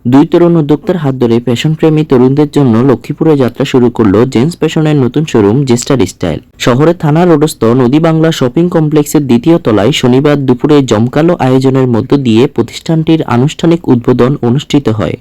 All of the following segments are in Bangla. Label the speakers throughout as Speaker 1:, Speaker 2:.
Speaker 1: দুই তরুণ উদ্যোক্তার হাত ধরে ফ্যাশনপ্রেমী তরুণদের জন্য লক্ষ্মীপুরে যাত্রা শুরু করল জেন্টস ফ্যাশনের নতুন শোরুম জেস্টার স্টাইল। শহরের থানা রোডস্থ নদী বাংলা শপিং কমপ্লেক্সের দ্বিতীয় তলায় শনিবার দুপুরে জমকালো আয়োজনের মধ্য দিয়ে প্রতিষ্ঠানটির আনুষ্ঠানিক উদ্বোধন অনুষ্ঠিত হয়।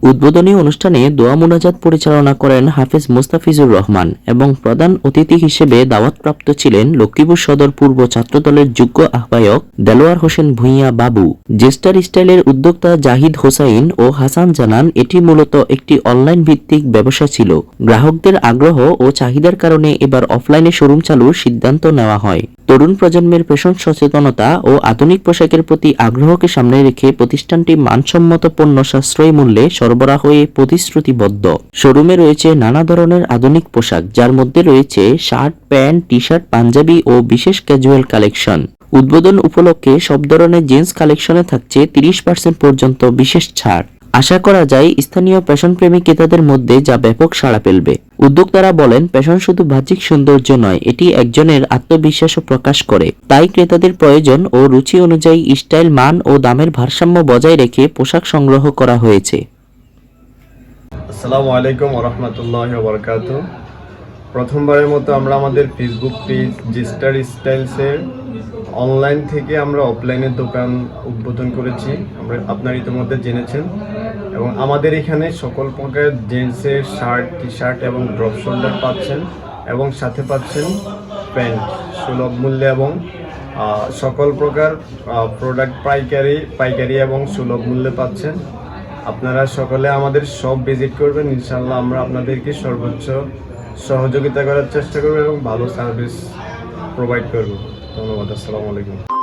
Speaker 1: উদ্বোধনী অনুষ্ঠানে দোয়া মুনাজাত পরিচালনা করেন হাফেজ মোস্তাফিজুর রহমান এবং প্রধান অতিথি হিসেবে দাওয়াতপ্রাপ্ত ছিলেন লক্ষ্মীপুর সদর পূর্ব ছাত্রদলের যুগ্ম আহ্বায়ক দেলোয়ার হোসেন ভূঁইয়া বাবু। জেস্টার স্টাইলের উদ্যোক্তা জাহিদ হোসাইন ও হাসান জানান, এটি মূলত একটি অনলাইন ভিত্তিক ব্যবসা ছিল। গ্রাহকদের আগ্রহ ও চাহিদার কারণে এবার অফলাইনে শোরুম চালুর সিদ্ধান্ত নেওয়া হয়। তরুণ প্রজন্মের ফ্যাশন সচেতনতা ও আধুনিক পোশাকের প্রতি আগ্রহকে সামনে রেখে প্রতিষ্ঠানটি মানসম্মত পণ্য সাশ্রয়ী মূল্যে সরবরাহে প্রতিশ্রুতিবদ্ধ। শোরুমে রয়েছে নানা ধরনের আধুনিক পোশাক, যার মধ্যে রয়েছে shirt, pant, T shirt, panjabi ও বিশেষ ক্যাজুয়াল কালেকশন। উদ্বোধন উপলক্ষে সব ধরনের জিন্স কালেকশনে থাকছে 30% পর্যন্ত বিশেষ ছাড়। আশা করা যায় স্থানীয় ফ্যাশনপ্রেমী ক্রেতাদের মধ্যে যা ব্যাপক সাড়া ফেলবে। উদ্যোক্তারা বলেন, ফ্যাশন শুধু বাহ্যিক সৌন্দর্য নয়, এটি একজনের আত্মবিশ্বাসও প্রকাশ করে। তাই ক্রেতাদের প্রয়োজন ও রুচি অনুযায়ী স্টাইল, মান ও দামের ভারসাম্য বজায় রেখে পোশাক সংগ্রহ করা হয়েছে।
Speaker 2: আসসালামু আলাইকুম ওয়া রাহমাতুল্লাহি ওয়া বারাকাতুহু। প্রথমবারের মতো আমরা আমাদের ফেসবুক পেজ জেস্টার স্টাইলসের অনলাইন থেকে আমরা অফলাইনের দোকান উদ্বোধন করেছি। আপনারা ইতিমধ্যে জেনেছেন, এবং আমাদের এখানে সকল প্রকার জেন্টসের শার্ট, টি শার্ট এবং ড্রপ শোল্ডার পাচ্ছেন, এবং সাথে পাচ্ছেন প্যান্ট সুলভ মূল্যে, এবং সকল প্রকার প্রোডাক্ট পাইকারি এবং সুলভ মূল্যে পাচ্ছেন। আপনারা সকলে আমাদের শপ ভিজিট করবেন, ইনশাআল্লাহ আমরা আপনাদেরকে সর্বোচ্চ সহযোগিতা করার চেষ্টা করব এবং ভালো সার্ভিস প্রোভাইড করব। ধন্যবাদ। আসসালামু আলাইকুম।